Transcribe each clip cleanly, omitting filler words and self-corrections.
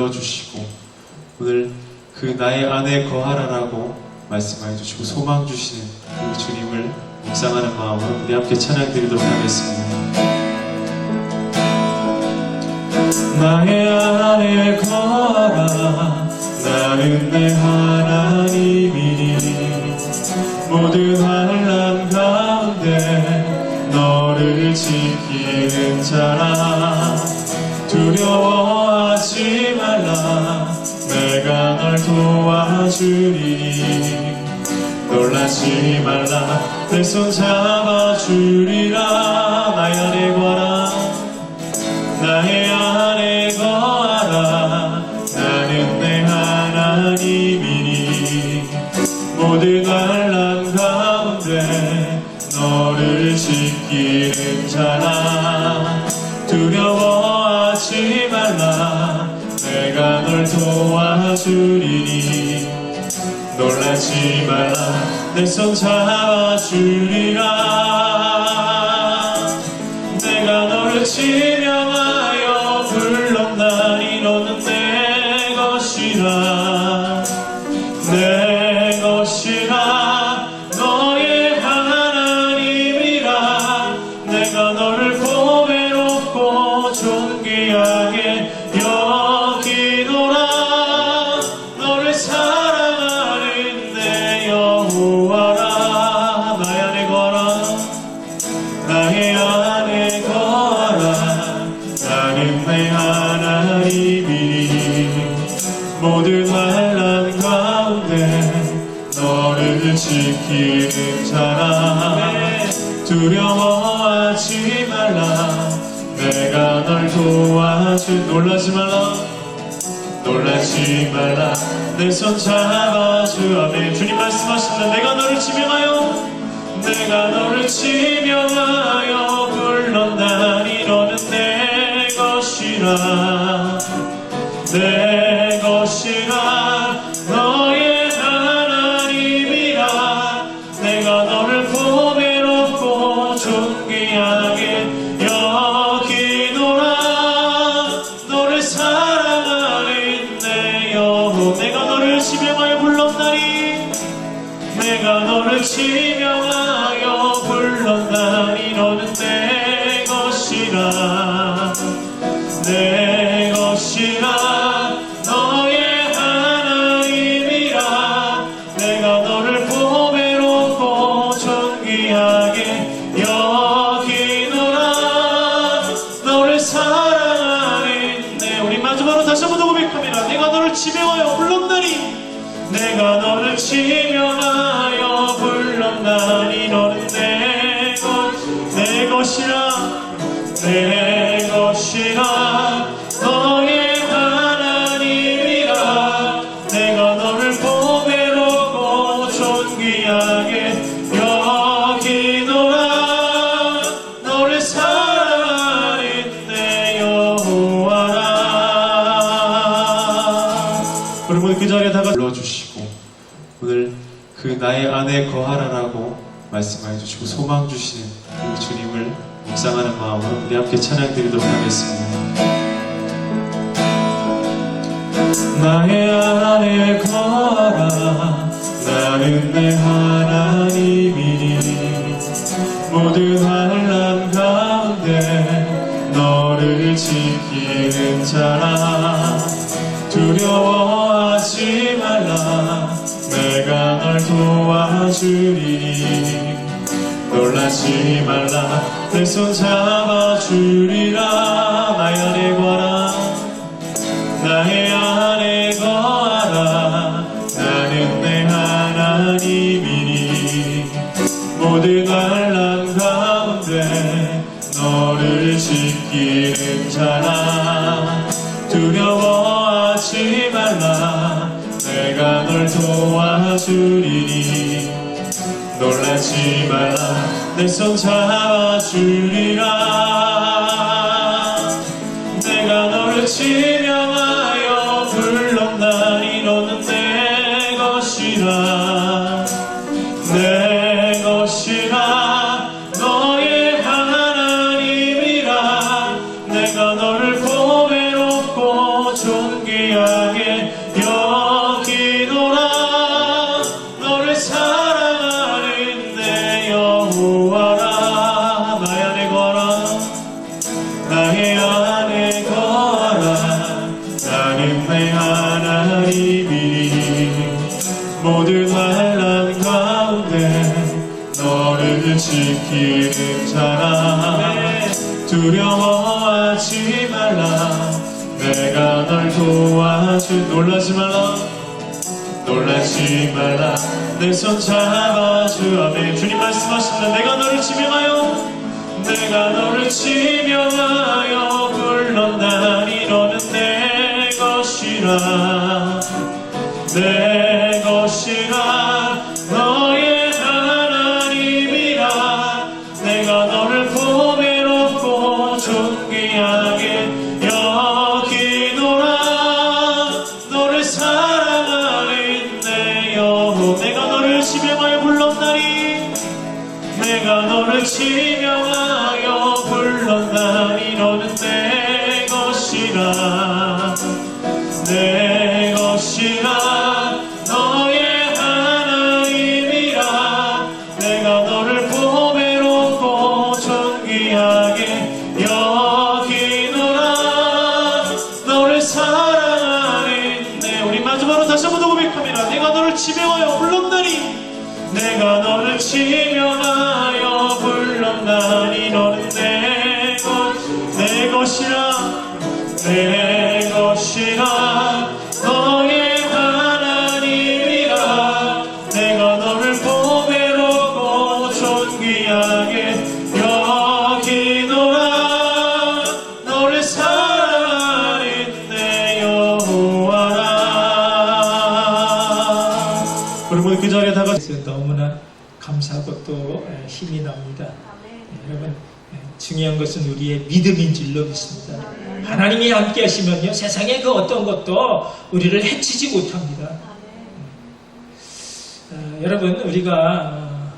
불러주시고 오늘 그 나의 안에 거하라라고 말씀해 주시고 소망 주시는 그 주님을 묵상하는 마음으로 우리 함께 찬양 드리도록 하겠습니다. 나의 안에 거하라 나는 내 하나님이니 모든 환난 가운데 너를 지키는 자라 두려워하지 말라 내가 널 도와주리니 놀라지 말라 내 손 잡아주리라 나의 안에 거하라 나의 안에 거하라 나는 내 하나님이니 모든 환난 가운데 너를 지키는 자라 두려워하지 말라 내가 널 도와주리니 놀라지 말라 내 손 잡아주리라 내가 너를 지명하여 불렀나니 너는 내 것이라 내 것이라 너의 하나님이라 내가 너를 보배롭고 존귀하게 여기노라 너를 사랑하는 내 여호와라 나의 안에 거하라 나의 안에 거하라 나는 내 하나님이니 모든 환난 가운데 너를 지키는 자라 두려워하지 말라 내가 널 놀라지 말라 놀라지 말라 내 손 잡아주 아멘 주님 말씀하십니다 내가 너를 지명하여 불렀나니 너는 내 것이라 내 것이라 너의 하나님이라 내가 너를 보배롭고 존귀하게 여기노라 너를 사랑하는 내 여호 내가 너를 지명하여 불렀나니 내가 너를 지명하여 불렀나니 너는 내 것이라 내 것이라 너의 하나님이라 내가 너를 보배롭고 존귀하게 여기노라 너를 사랑하는 내 우리 마지막으로 다시 한번 더 고백합니다 내가 너를 지명하여 불렀나니 내가 너를 지명하여 불렀나니 너는 내 것이라 내 것이라 너의 하나님이라 내가 너를 보배롭고 존귀하게 여기노라 너를 사랑하는 내 여호와라 우리 모두 그 자리에 다가 불러주시고 오늘 그 나의 안에 거하라라고 말씀해 주시고 소망 주시는 그 주님을 묵상하는 마음으로 우리 함께 찬양 드리도록 하겠습니다. 나의 안에 거하라 나는 내 하나님이니 모든 환난 가운데 너를 지키는 자라 두려워하지 말라 내가 널 도와주리니 놀라지 말라 내 손 잡아주리라 나의 안에 거하라 나의 안에 거하라 나는 내 하나님이니 모든 환난 가운데 너를 지키는 자라 두려워하지 말라 내가 널 도와주리니 놀라지 말라 내 손 잡아주리라 내가 너를 지명하여 불렀나니 너는 내 것이라 내 것이라 너의 하나님이라 내가 너를 보배롭고 존귀 귀하게 여기노라. 너를 사랑하는 내 여호와라. 나의 안에 거하라. 나의 안에 거하라. 나는 내 하나님이니 모든 환난 가운데 너를 지키는 자라. 두려워하지 말라. 내가 널 도와줄. 놀라지 말라. 놀라지 말라. 내 손 잡아주. 아멘. 주님 말씀하십니다. 내가 너를 지명하여 내가 너를 지명하여 불렀나니 너는 내 것이라. 내 것이라. 너의 하나님이라. 내가 너를 보배롭고 존귀하게 여기노라. 너를 사랑하는 내 여호. 내가 너를 지명하여 불렀나니 내가 너를 지명하여 불렀나니 너는 내 것이라. 내 것이라. 너의 하나님이라. 내가 너를 보배롭고 존귀하게 여기노라. 너를 사랑하는 내. 우리 마지막으로 다시 한번 더 고백합니다. 내가 너를 지명하여 불렀나니 내가 너를 지명하여 불렀나니 너는 내 것이라. 내 것이라. 너의 하나님이라. 내가 너를 보배롭고 존귀하게 여기노라. 너를 사랑하는 내 여호와라. 우리 모두 그 자리에 다 같이 너무나 감사하고 또 힘이 납니다. 여러분, 중요한 것은 우리의 믿음인 줄로 믿습니다. 하나님이 함께 하시면요, 세상의 그 어떤 것도 우리를 해치지 못합니다. 여러분, 우리가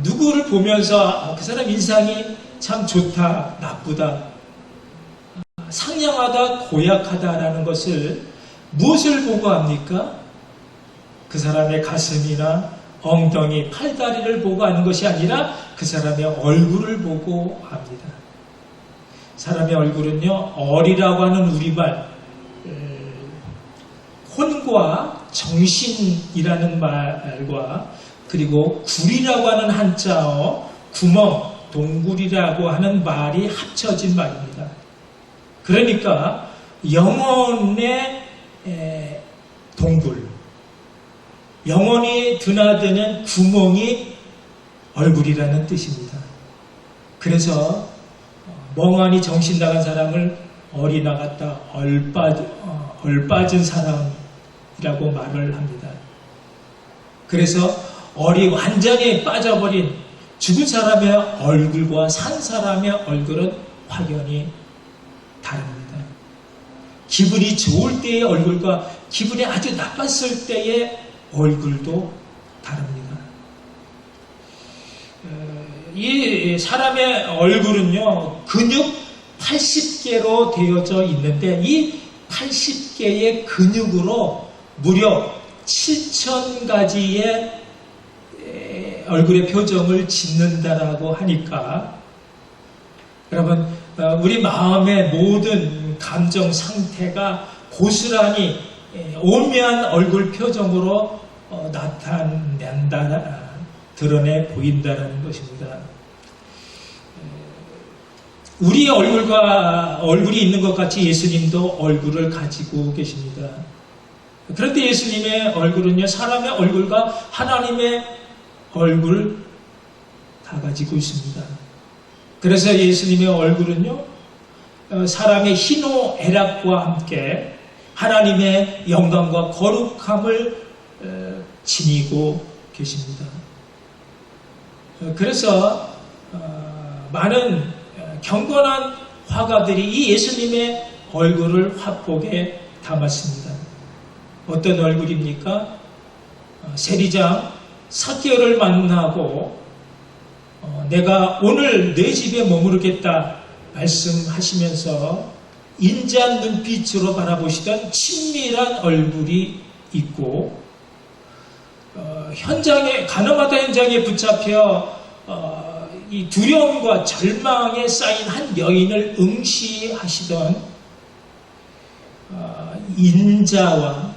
누구를 보면서 그 사람 인상이 참 좋다, 나쁘다, 상냥하다, 고약하다라는 것을 무엇을 보고 합니까? 그 사람의 가슴이나 엉덩이, 팔다리를 보고 하는 것이 아니라 그 사람의 얼굴을 보고 합니다. 사람의 얼굴은요, 얼이라고 하는 우리말, 혼과 정신이라는 말과 그리고 굴이라고 하는 한자어, 구멍, 동굴이라고 하는 말이 합쳐진 말입니다. 그러니까 영혼의 동굴, 영혼이 드나드는 구멍이 얼굴이라는 뜻입니다. 그래서 멍하니 정신 나간 사람을 얼이 나갔다, 얼빠진 사람이라고 말을 합니다. 그래서 얼이 완전히 빠져버린 죽은 사람의 얼굴과 산 사람의 얼굴은 확연히 다릅니다. 기분이 좋을 때의 얼굴과 기분이 아주 나빴을 때의 얼굴도 다릅니다. 이 사람의 얼굴은요, 근육 80개로 되어져 있는데 이 80개의 근육으로 무려 7,000가지의 얼굴의 표정을 짓는다라고 하니까 여러분, 우리 마음의 모든 감정 상태가 고스란히 오묘한 얼굴 표정으로 나타낸다, 드러내 보인다는 것입니다. 우리의 얼굴이 있는 것 같이 예수님도 얼굴을 가지고 계십니다. 그런데 예수님의 얼굴은요, 사람의 얼굴과 하나님의 얼굴 다 가지고 있습니다. 그래서 예수님의 얼굴은요, 사람의 희노애락과 함께 하나님의 영광과 거룩함을 지니고 계십니다. 그래서 많은 경건한 화가들이 이 예수님의 얼굴을 화폭에 담았습니다. 어떤 얼굴입니까? 세리장 삭개오를 만나고 내가 오늘 내 집에 머무르겠다 말씀하시면서 인자한 눈빛으로 바라보시던 친밀한 얼굴이 있고, 가늠하다 현장에 붙잡혀 이 두려움과 절망에 쌓인 한 여인을 응시하시던 인자와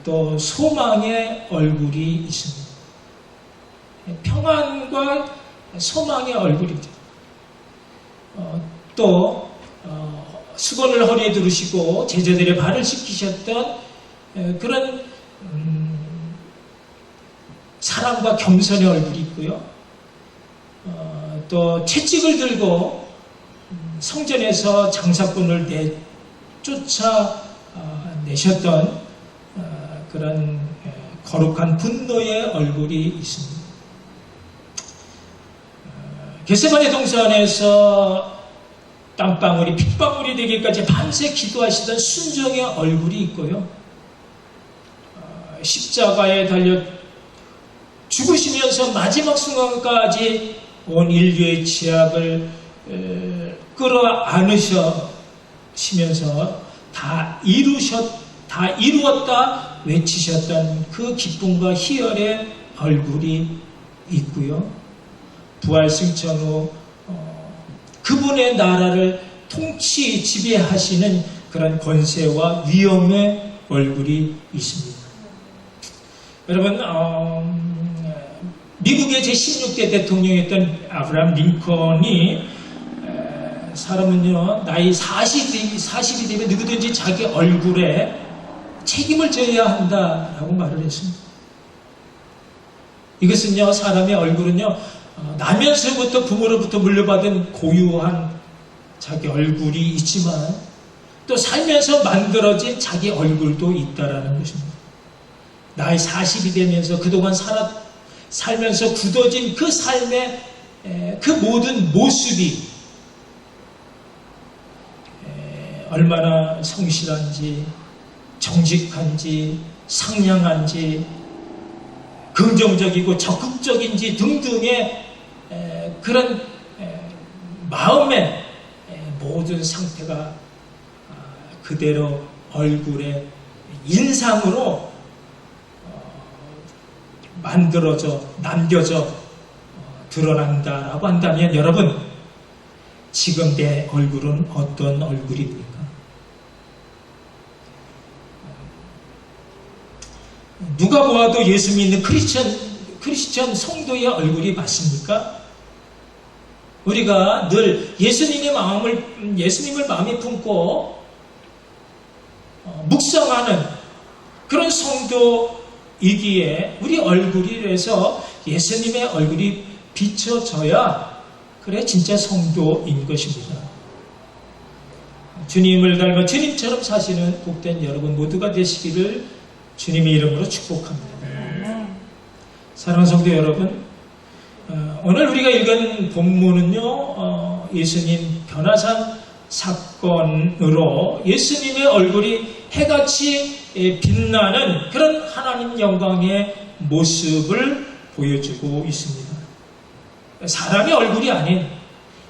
또 소망의 얼굴이 있습니다. 평안과 소망의 얼굴이죠. 또 수건을 허리에 두르시고 제자들의 발을 씻기셨던 그런 사랑과 겸손의 얼굴이 있고요. 또 채찍을 들고 성전에서 장사꾼을 쫓아내셨던 그런 거룩한 분노의 얼굴이 있습니다. 겟세마네 동산에서 땀방울이 핏방울이 되기까지 밤새 기도하시던 순종의 얼굴이 있고요. 십자가에 달려 죽으시면서 마지막 순간까지 온 인류의 죄악을 끌어안으시면서 다 이루었다 외치셨던 그 기쁨과 희열의 얼굴이 있고요. 부활 승천 후 그분의 나라를 통치 지배하시는 그런 권세와 위엄의 얼굴이 있습니다. 여러분, 미국의 제16대 대통령이었던 아브라함 링컨이 사람은요, 나이 40이 되면 누구든지 자기 얼굴에 책임을 져야 한다라고 말을 했습니다. 이것은요, 사람의 얼굴은요, 나면서부터 부모로부터 물려받은 고유한 자기 얼굴이 있지만 또 살면서 만들어진 자기 얼굴도 있다라는 것입니다. 나이 40이 되면서 그동안 살면서 굳어진 그 삶의 그 모든 모습이 얼마나 성실한지, 정직한지, 상냥한지, 긍정적이고 적극적인지 등등의 그런 마음의 모든 상태가 그대로 얼굴의 인상으로 만들어져 남겨져 드러난다라고 한다면 여러분, 지금 내 얼굴은 어떤 얼굴입니까? 누가 보아도 예수 믿는 크리스천 성도의 얼굴이 맞습니까? 우리가 늘 예수님을 마음에 품고 묵상하는 그런 성도이기에 우리 얼굴이라서 예수님의 얼굴이 비춰져야 그래 진짜 성도인 것입니다. 주님을 닮아 주님처럼 사시는 복된 여러분 모두가 되시기를 주님의 이름으로 축복합니다. 사랑하는 성도 여러분, 오늘 우리가 읽은 본문은요, 예수님 변화산 사건으로 예수님의 얼굴이 해같이 빛나는 그런 하나님 영광의 모습을 보여주고 있습니다. 사람의 얼굴이 아닌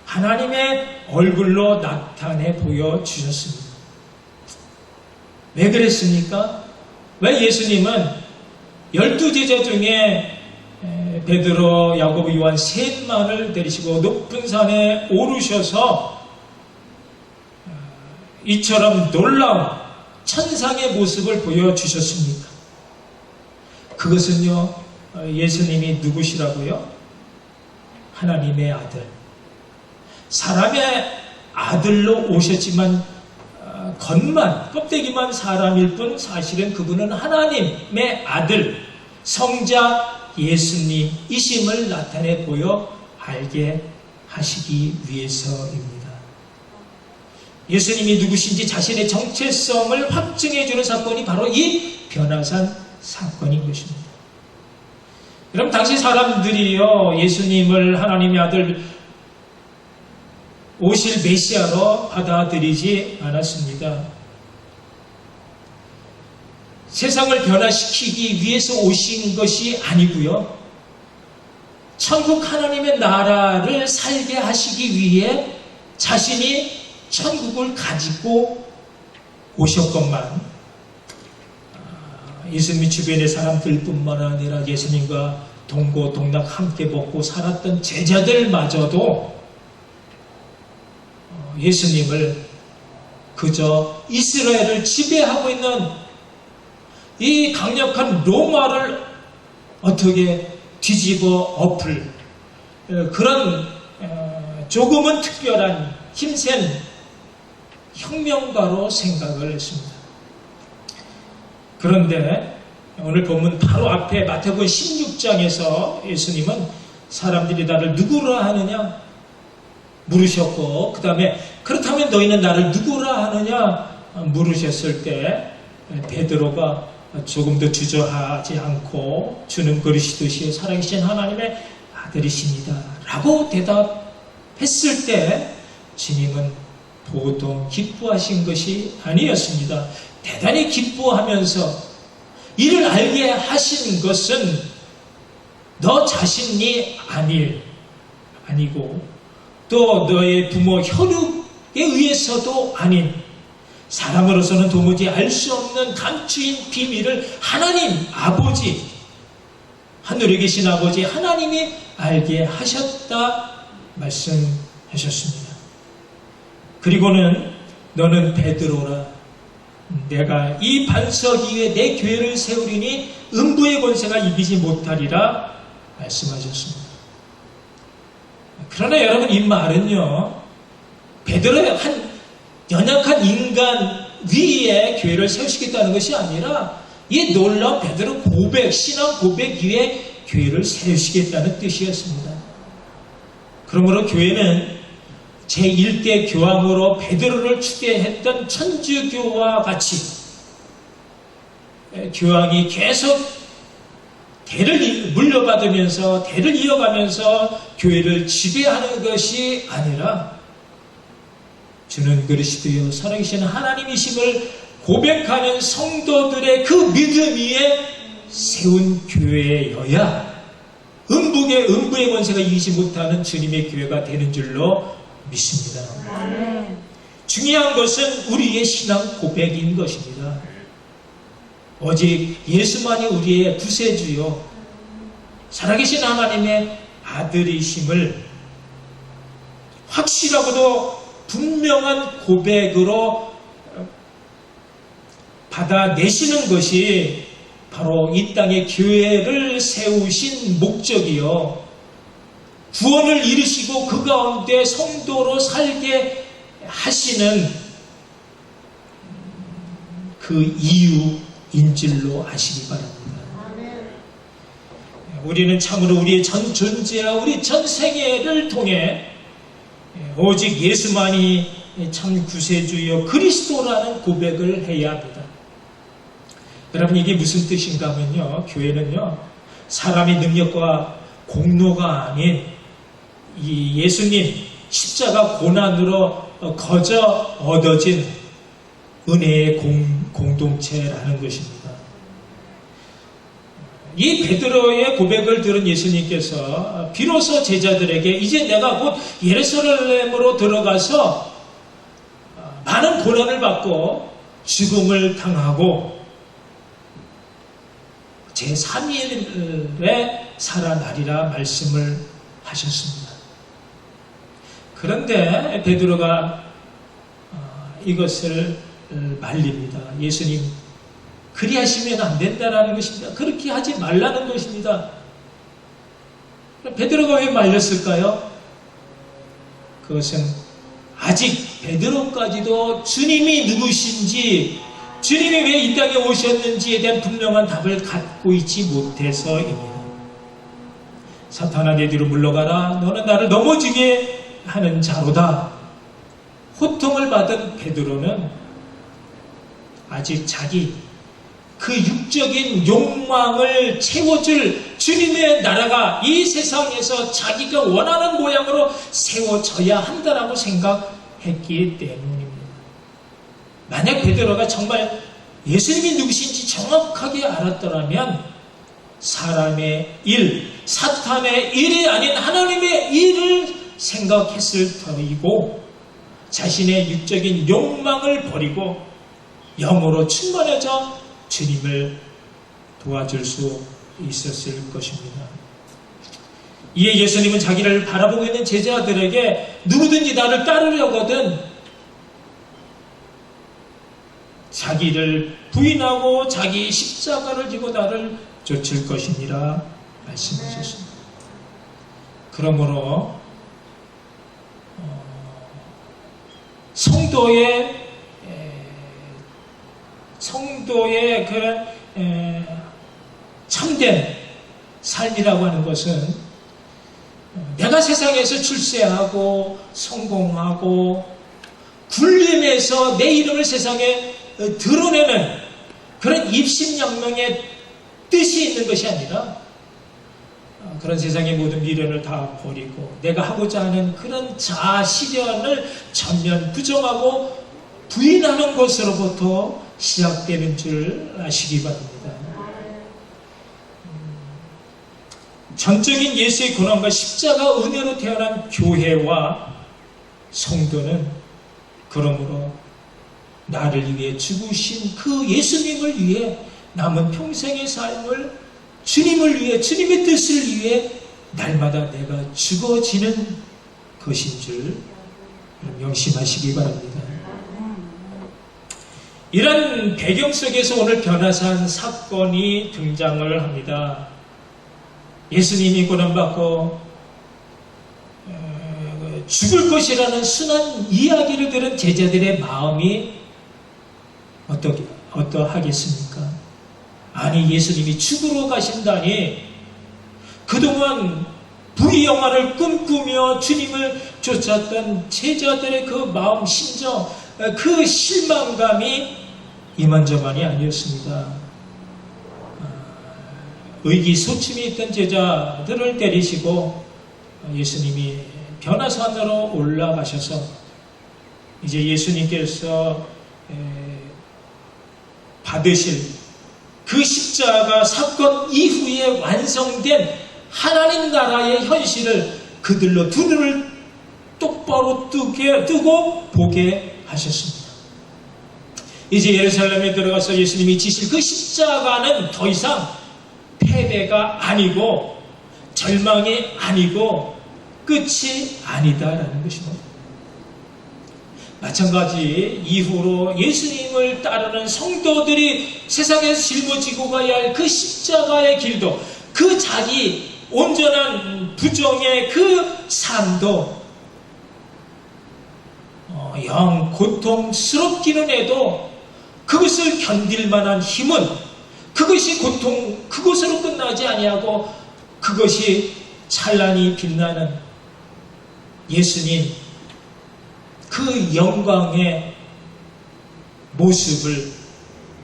하나님의 얼굴로 나타내 보여주셨습니다. 왜 그랬습니까? 왜 예수님은 12제자 중에 베드로, 야고보, 요한 셋만을 데리시고 높은 산에 오르셔서 이처럼 놀라운 천상의 모습을 보여주셨습니까? 그것은요, 예수님이 누구시라고요? 하나님의 아들. 사람의 아들로 오셨지만 겉만, 껍데기만 사람일 뿐 사실은 그분은 하나님의 아들, 성자 예수님이심을 나타내 보여 알게 하시기 위해서입니다. 예수님이 누구신지 자신의 정체성을 확증해주는 사건이 바로 이 변화산 사건인 것입니다. 그럼 당시 사람들이요, 예수님을 하나님의 아들 오실 메시아로 받아들이지 않았습니다. 세상을 변화시키기 위해서 오신 것이 아니고요, 천국 하나님의 나라를 살게 하시기 위해 자신이 천국을 가지고 오셨건만 예수님 주변의 사람들뿐만 아니라 예수님과 동고동락 함께 먹고 살았던 제자들마저도 예수님을 그저 이스라엘을 지배하고 있는 이 강력한 로마를 어떻게 뒤집어 엎을 그런 조금은 특별한 힘센 혁명가로 생각을 했습니다. 그런데 오늘 본문 바로 앞에 마태복음 16장에서 예수님은 사람들이 나를 누구라 하느냐 물으셨고, 그 다음에 그렇다면 너희는 나를 누구라 하느냐 물으셨을 때 베드로가 조금도 주저하지 않고 주는 그리스도시요 살아계신 하나님의 아들이십니다 라고 대답했을 때 주님은 보통 기뻐하신 것이 아니었습니다. 대단히 기뻐하면서 이를 알게 하신 것은 너 자신이 아니고 또 너의 부모 혈육에 의해서도 아닌 사람으로서는 도무지 알 수 없는 감추인 비밀을 하나님 아버지, 하늘에 계신 아버지 하나님이 알게 하셨다 말씀하셨습니다. 그리고는 너는 베드로라, 내가 이 반석 위에 내 교회를 세우리니 음부의 권세가 이기지 못하리라 말씀하셨습니다. 그러나 여러분, 이 말은요 베드로의 한 연약한 인간 위에 교회를 세우시겠다는 것이 아니라 이 놀라운 베드로 고백, 신앙 고백 위에 교회를 세우시겠다는 뜻이었습니다. 그러므로 교회는 제1대 교황으로 베드로를 추대했던 천주교와 같이 교황이 계속 대를 물려받으면서 대를 이어가면서 교회를 지배하는 것이 아니라 주는 그리스도요 살아계신 하나님이심을 고백하는 성도들의 그 믿음 위에 세운 교회여야 음부의 권세가 이기지 못하는 주님의 교회가 되는 줄로 믿습니다. 중요한 것은 우리의 신앙 고백인 것입니다. 오직 예수만이 우리의 구세주요 살아계신 하나님의 아들이심을 확실하고도 분명한 고백으로 받아내시는 것이 바로 이 땅에 교회를 세우신 목적이요 구원을 이루시고 그 가운데 성도로 살게 하시는 그 이유인 줄로 아시기 바랍니다. 우리는 참으로 우리의 전 존재와 우리 전 생애를 통해 오직 예수만이 참 구세주여 그리스도라는 고백을 해야 합니다. 여러분, 이게 무슨 뜻인가 하면요, 교회는요 사람의 능력과 공로가 아닌 이 예수님 십자가 고난으로 거저 얻어진 은혜의 공동체라는 것입니다. 이 베드로의 고백을 들은 예수님께서 비로소 제자들에게 이제 내가 곧 예루살렘으로 들어가서 많은 고난을 받고 죽음을 당하고 제3일에 살아나리라 말씀을 하셨습니다. 그런데 베드로가 이것을 말립니다. 예수님, 그리하시면 안 된다라는 것입니다. 그렇게 하지 말라는 것입니다. 베드로가 왜 말렸을까요? 그것은 아직 베드로까지도 주님이 누구신지, 주님이 왜 이 땅에 오셨는지에 대한 분명한 답을 갖고 있지 못해서입니다. 사탄아, 내 뒤로 물러가라. 너는 나를 넘어지게 하는 자로다. 호통을 받은 베드로는 아직 자기 그 육적인 욕망을 채워줄 주님의 나라가 이 세상에서 자기가 원하는 모양으로 세워져야 한다라고 생각했기 때문입니다. 만약 베드로가 정말 예수님이 누구신지 정확하게 알았더라면 사람의 일, 사탄의 일이 아닌 하나님의 일을 생각했을 터이고 자신의 육적인 욕망을 버리고 영으로 충만해져 주님을 도와줄 수 있었을 것입니다. 이에 예수님은 자기를 바라보고 있는 제자들에게 누구든지 나를 따르려거든 자기를 부인하고 자기 십자가를 지고 나를 쫓을 것이니라 말씀하셨습니다. 그러므로 성도의 그런 참된 삶이라고 하는 것은 내가 세상에서 출세하고 성공하고 굴림해서 내 이름을 세상에 드러내는 그런 입신양명의 뜻이 있는 것이 아니라 그런 세상의 모든 미련을 다 버리고 내가 하고자 하는 그런 자아 실현을 전면 부정하고 부인하는 것으로부터 시작되는 줄 아시기 바랍니다. 전적인 예수의 고난과 십자가 은혜로 태어난 교회와 성도는 그러므로 나를 위해 죽으신 그 예수님을 위해 남은 평생의 삶을 주님을 위해 주님의 뜻을 위해 날마다 내가 죽어지는 것인 줄 명심하시기 바랍니다. 이런 배경 속에서 오늘 변화산 사건이 등장을 합니다. 예수님이 고난받고 죽을 것이라는 순한 이야기를 들은 제자들의 마음이 어떠하겠습니까? 아니 예수님이 죽으러 가신다니 그동안 부귀영화를 꿈꾸며 주님을 쫓았던 제자들의 그 마음 심정 그 실망감이 이만저만이 아니었습니다. 의기소침이 있던 제자들을 데리시고 예수님이 변화산으로 올라가셔서 이제 예수님께서 받으실 그 십자가 사건 이후에 완성된 하나님 나라의 현실을 그들로 두 눈을 똑바로 뜨고 보게 하셨습니다. 이제 예루살렘에 들어가서 예수님이 지실 그 십자가는 더 이상 패배가 아니고 절망이 아니고 끝이 아니다라는 것입니다. 마찬가지 이후로 예수님을 따르는 성도들이 세상에서 짊어지고 가야 할 그 십자가의 길도 그 자기 온전한 부정의 그 삶도 영 고통스럽기는 해도 그것을 견딜 만한 힘은 그것이 그것으로 끝나지 아니하고 그것이 찬란히 빛나는 예수님 그 영광의 모습을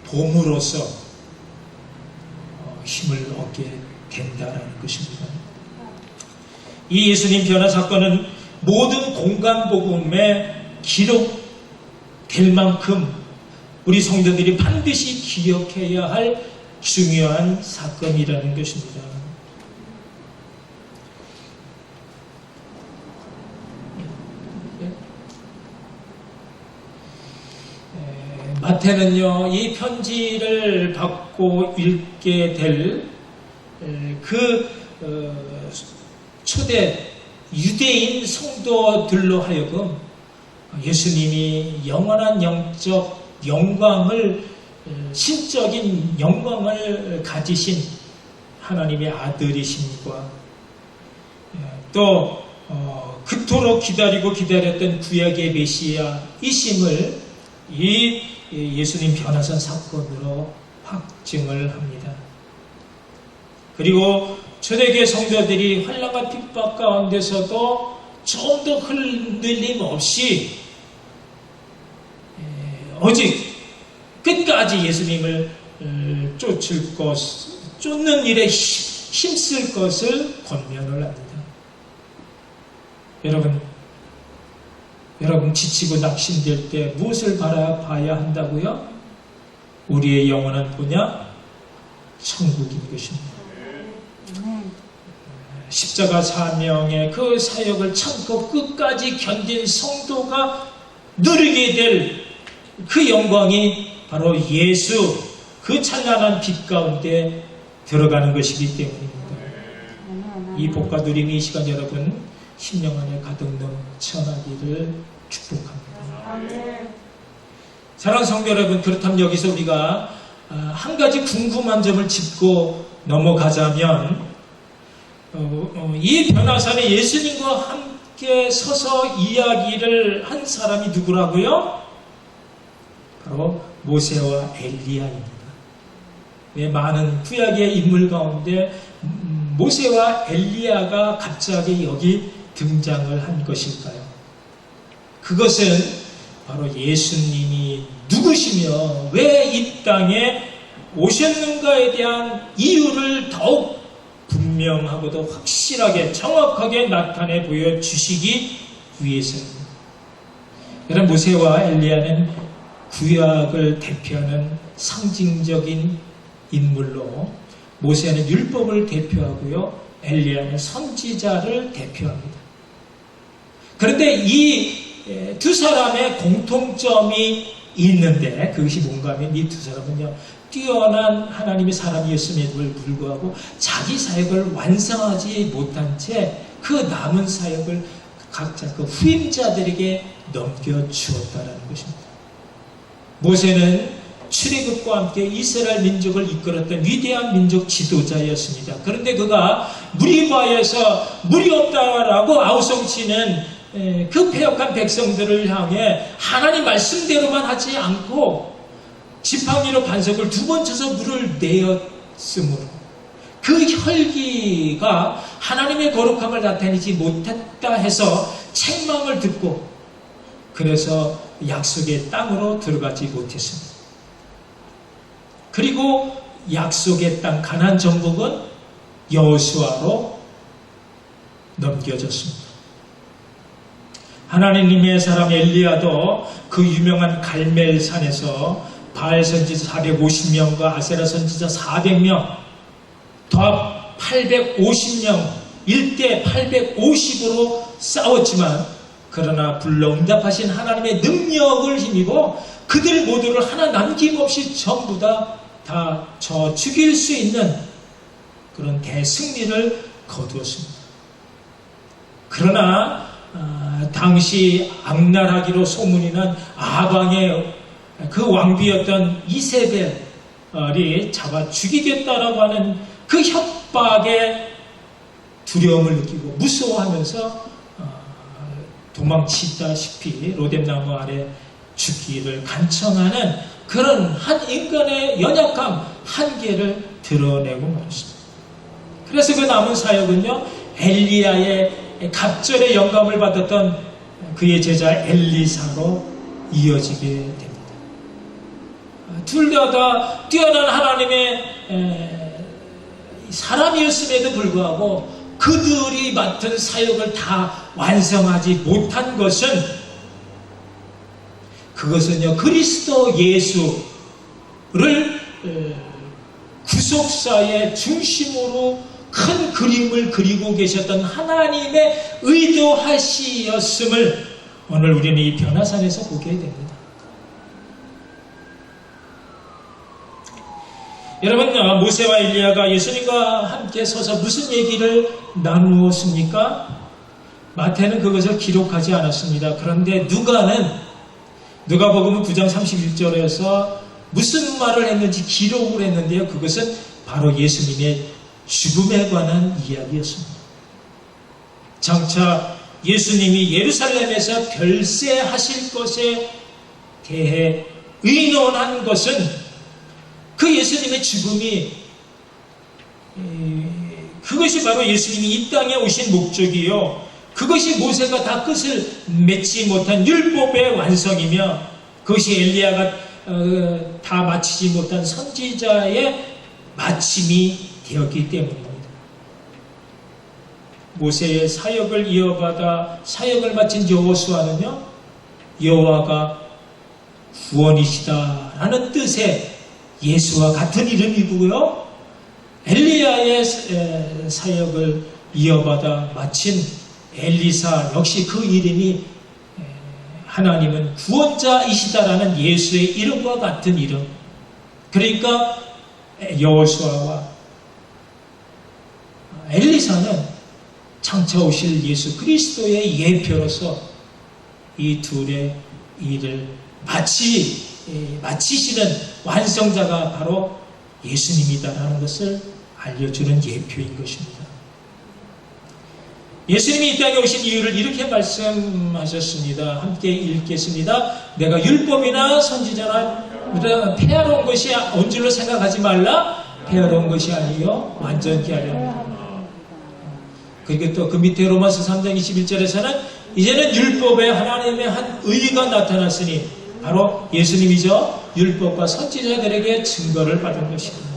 봄으로써 힘을 얻게 된다는 것입니다. 이 예수님 변화 사건은 모든 공간복음에 기록될 만큼 우리 성도들이 반드시 기억해야 할 중요한 사건이라는 것입니다. 마태는요, 이 편지를 받고 읽게 될 그 초대 유대인 성도들로 하여금 예수님이 영원한 영적 영광을, 신적인 영광을 가지신 하나님의 아들이심과 또 그토록 기다리고 기다렸던 구약의 메시아이심을 이 예수님 변화산 사건으로 확증을 합니다. 그리고 초대교회 성도들이 환난과 핍박 가운데서도 좀 더 흔들림 없이 오직 끝까지 예수님을 쫓는 일에 힘쓸 것을 권면을 합니다. 여러분 지치고 낙심될 때 무엇을 바라봐야 한다고요? 우리의 영원한 분야 천국인 것입니다. 십자가 사명의 그 사역을 참고 끝까지 견딘 성도가 누리게 될 그 영광이 바로 예수 그 찬란한 빛 가운데 들어가는 것이기 때문입니다. 이 복과 누림이 이 시간 여러분 심령 안에 가득 넘쳐나기를 축복합니다. 사랑하는 성도 여러분, 그렇다면 여기서 우리가 한 가지 궁금한 점을 짚고 넘어가자면 이 변화산에 예수님과 함께 서서 이야기를 한 사람이 누구라고요? 바로 모세와 엘리야입니다. 왜 많은 구약의 인물 가운데 모세와 엘리야가 갑자기 여기 등장을 한 것일까요? 그것은 바로 예수님이 누구시며 왜 이 땅에 오셨는가에 대한 이유를 더욱 분명하고도 확실하게 정확하게 나타내 보여주시기 위해서입니다. 여러분, 모세와 엘리야는 구약을 대표하는 상징적인 인물로 모세는 율법을 대표하고요, 엘리야는 선지자를 대표합니다. 그런데 이 두 사람의 공통점이 있는데 그것이 뭔가 하면 이 두 사람은요, 뛰어난 하나님의 사람이었음에도 불구하고 자기 사역을 완성하지 못한 채 그 남은 사역을 각자 그 후임자들에게 넘겨주었다는 것입니다. 모세는 출애굽과 함께 이스라엘 민족을 이끌었던 위대한 민족 지도자였습니다. 그런데 그가 무리바에서 물이 없다라고 아우성치는 그 패역한 백성들을 향해 하나님 말씀대로만 하지 않고 지팡이로 반석을 2번 쳐서 물을 내었으므로 그 혈기가 하나님의 거룩함을 나타내지 못했다 해서 책망을 듣고 그래서 약속의 땅으로 들어가지 못했습니다. 그리고 약속의 땅 가나안 정복은 여호수아로 넘겨졌습니다. 하나님의 사람 엘리야도 그 유명한 갈멜산에서 바알 선지자 450명과 아세라 선지자 400명, 더합 850명, 1대 850으로 싸웠지만 그러나 불러 응답하신 하나님의 능력을 힘입어 그들 모두를 하나 남김없이 전부 다 저 죽일 수 있는 그런 대승리를 거두었습니다. 그러나 당시 악랄하기로 소문이 난 아방의 그 왕비였던 이세벨이 잡아 죽이겠다라고 하는 그 협박에 두려움을 느끼고 무서워하면서 도망치다시피 로뎀나무 아래 죽기를 간청하는 그런 한 인간의 연약함, 한계를 드러내고 말았습니다. 그래서 그 남은 사역은요, 엘리야의 갑절의 영감을 받았던 그의 제자 엘리사로 이어지게 됩니다. 둘 다 뛰어난 하나님의 사람이었음에도 불구하고 그들이 맡은 사역을 다 완성하지 못한 것은 그것은요, 그리스도 예수를 구속사의 중심으로 큰 그림을 그리고 계셨던 하나님의 의도하시었음을 오늘 우리는 이 변화산에서 보게 됩니다. 여러분, 모세와 엘리야가 예수님과 함께 서서 무슨 얘기를 나누었습니까? 마태는 그것을 기록하지 않았습니다. 그런데 누가복음 9장 31절에서 무슨 말을 했는지 기록을 했는데요. 그것은 바로 예수님의 죽음에 관한 이야기였습니다. 장차 예수님이 예루살렘에서 별세하실 것에 대해 의논한 것은 그 예수님의 죽음이 그것이 바로 예수님이 이 땅에 오신 목적이요, 그것이 모세가 다 끝을 맺지 못한 율법의 완성이며 그것이 엘리야가 다 마치지 못한 선지자의 마침이 되었기 때문입니다. 모세의 사역을 이어받아 사역을 마친 여호수아는요, 여호와가 구원이시다 라는 뜻의 예수와 같은 이름이고요, 엘리야의 사역을 이어받아 마친 엘리사 역시 그 이름이 하나님은 구원자이시다라는 예수의 이름과 같은 이름. 그러니까 여호수아와 엘리사는 장차 오실 예수 그리스도의 예표로서 이 둘의 일을 마치시는 완성자가 바로 예수님이다라는 것을 알려주는 예표인 것입니다. 예수님이 이 땅에 오신 이유를 이렇게 말씀하셨습니다. 함께 읽겠습니다. 내가 율법이나 선지자나 폐하러 온 것이 온 줄로 생각하지 말라. 폐하러 온 것이 아니요 완전케 하려 합니다. 그리고 또 그 밑에 로마서 3장 21절에서는 이제는 율법에 하나님의 한 의가 나타났으니 바로 예수님이죠. 율법과 선지자들에게 증거를 받은 것입니다.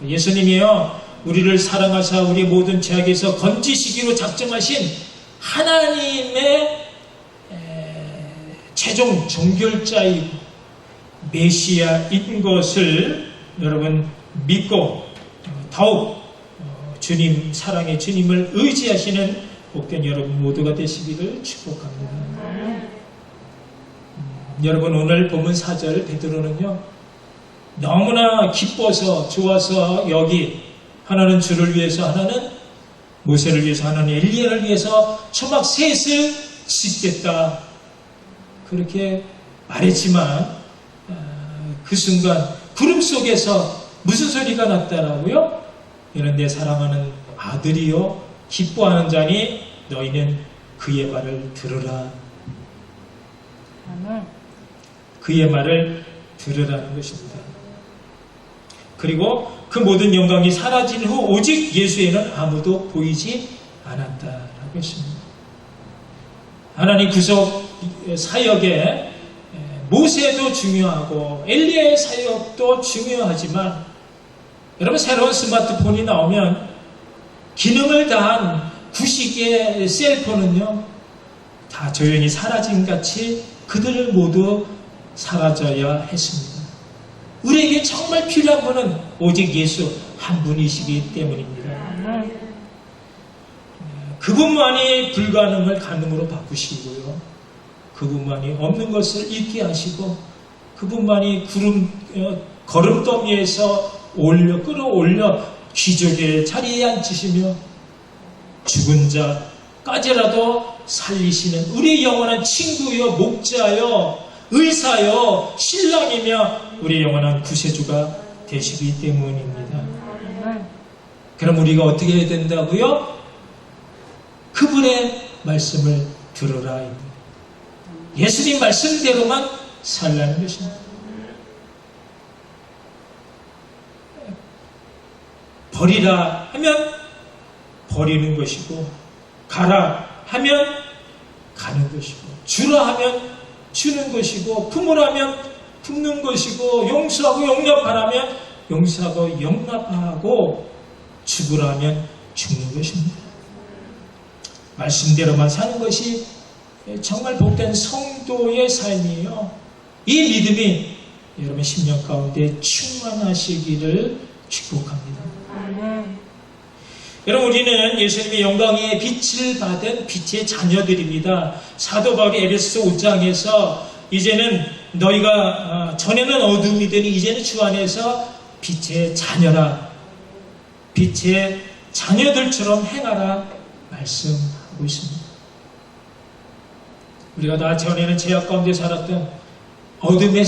예수님이요, 우리를 사랑하사 우리 모든 죄악에서 건지시기로 작정하신 하나님의 최종 종결자이고 메시아인 것을 여러분 믿고 더욱 주님, 사랑의 주님을 의지하시는 복된 여러분 모두가 되시기를 축복합니다. 여러분 오늘 본문 4절 베드로는요, 너무나 기뻐서 좋아서 여기 하나는 주를 위해서, 하나는 모세를 위해서, 하나는 엘리야를 위해서 초막 셋을 짓겠다 그렇게 말했지만 그 순간 구름 속에서 무슨 소리가 났다라고요? 이는 내 사랑하는 아들이요 기뻐하는 자니 너희는 그의 말을 들으라. 그의 말을 들으라는 것입니다. 그리고 그 모든 영광이 사라진 후 오직 예수에는 아무도 보이지 않았다라고 했습니다. 하나님 구속 사역에 모세도 중요하고 엘리야의 사역도 중요하지만 여러분 새로운 스마트폰이 나오면 기능을 다한 구식의 셀폰은요 다 조용히 사라진 같이 그들을 모두 사라져야 했습니다. 우리에게 정말 필요한 분은 오직 예수 한 분이시기 때문입니다. 그분만이 불가능을 가능으로 바꾸시고요, 그분만이 없는 것을 있게 하시고, 그분만이 걸음더미에서 끌어올려 기적의 자리에 앉히시며 죽은 자까지라도 살리시는 우리의 영원한 친구요, 목자요, 의사요, 신랑이며 우리의 영원한 구세주가 되시기 때문입니다. 그럼 우리가 어떻게 해야 된다고요? 그분의 말씀을 들으라. 예수님 말씀대로만 살라는 것입니다. 버리라 하면 버리는 것이고, 가라 하면 가는 것이고, 주라 하면 주는 것이고, 품으라 하면 품는 것이고, 용서하고 용납하라면 용서하고 용납하고, 죽으라 하면 죽는 것입니다. 말씀대로만 사는 것이 정말 복된 성도의 삶이에요. 이 믿음이 여러분 심령 가운데 충만하시기를 축복합니다. 여러분 우리는 예수님의 영광의 빛을 받은 빛의 자녀들입니다. 사도 바울이 에베소 5장에서 이제는 너희가 전에는 어둠이더니 이제는 주 안에서 빛의 자녀라, 빛의 자녀들처럼 행하라 말씀하고 있습니다. 우리가 다 전에는 죄악 가운데 살았던 어둠의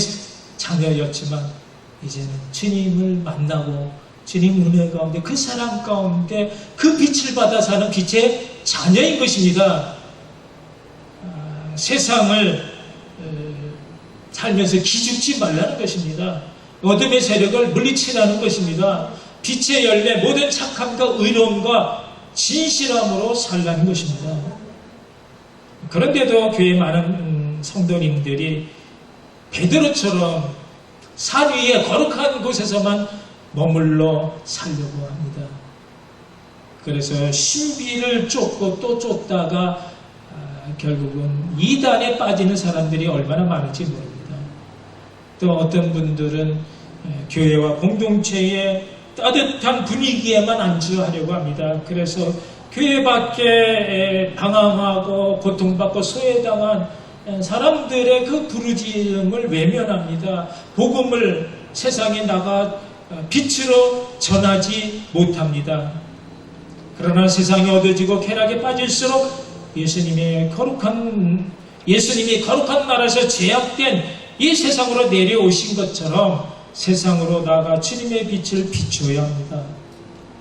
자녀였지만 이제는 주님을 만나고 주님 은혜 가운데 그 사랑 가운데 그 빛을 받아 사는 빛의 자녀인 것입니다. 세상을 살면서 기죽지 말라는 것입니다. 어둠의 세력을 물리치라는 것입니다. 빛의 열매 모든 착함과 의로움과 진실함으로 살라는 것입니다. 그런데도 교회 많은 성도님들이 베드로처럼 산 위에 거룩한 곳에서만 머물러 살려고 합니다. 그래서 신비를 쫓고 또 쫓다가 결국은 이단에 빠지는 사람들이 얼마나 많을지 모릅니다. 또 어떤 분들은 교회와 공동체의 따뜻한 분위기에만 안주하려고 합니다. 그래서 교회 밖에 방황하고 고통받고 소외당한 사람들의 그 부르짖음을 외면합니다. 복음을 세상에 나가 빛으로 전하지 못합니다. 그러나 세상이 어두워지고 쾌락에 빠질수록 예수님이 거룩한 나라에서 제약된 이 세상으로 내려오신 것처럼 세상으로 나가 주님의 빛을 비추어야 합니다.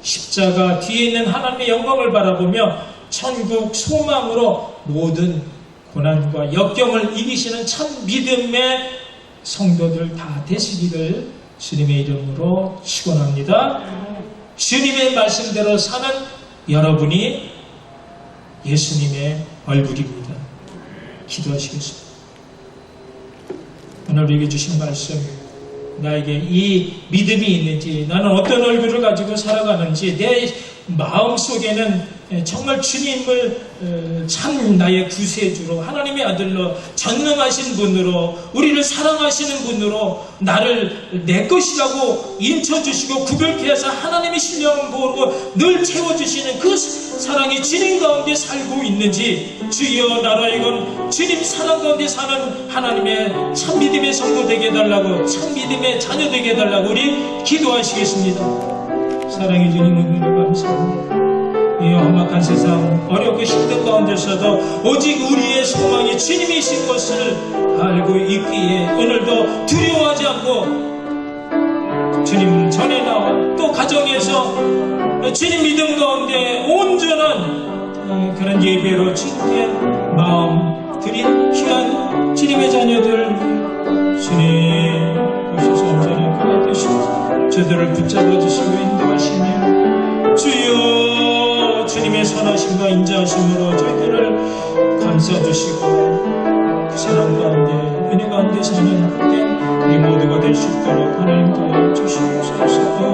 십자가 뒤에 있는 하나님의 영광을 바라보며 천국 소망으로 모든 고난과 역경을 이기시는 참 믿음의 성도들 다 되시기를 주님의 이름으로 축원합니다. 주님의 말씀대로 사는 여러분이 예수님의 얼굴입니다. 기도하시겠습니다. 오늘 우리에게 주신 말씀, 나에게 이 믿음이 있는지, 나는 어떤 얼굴을 가지고 살아가는지, 내 마음속에는 정말 주님을 참 나의 구세주로, 하나님의 아들로, 전능하신 분으로, 우리를 사랑하시는 분으로 나를 내 것이라고 인쳐주시고 구별케 하사 하나님의 신령을 모르고 늘 채워주시는 그 사랑이 주님 가운데 살고 있는지, 주여 나로 하여금 주님 사랑 가운데 사는 하나님의 참 믿음의 성도 되게 해달라고, 참 믿음의 자녀 되게 해달라고 우리 기도하시겠습니다. 사랑해 주님 은혜를 감사합니다. 이 험악한 세상, 어렵고 힘든 가운데서도 오직 우리의 소망이 주님이신 것을 알고 있기에 오늘도 두려워하지 않고 주님 전에 나와 또 가정에서 주님 믿음 가운데 온전한 그런 예배로 주님께 마음 드린 귀한 주님의 자녀들, 주님 오셔서 온전한 그가 되시고 저들을 붙잡아 주시고 인도하시며 주여 주님의 선하심과 인자하심으로 저희들을 감싸주시고 그 사랑 가운데 은혜 가운데 사는 때 우리 모두가 될 수 있도록 하나님 도와주시옵소서.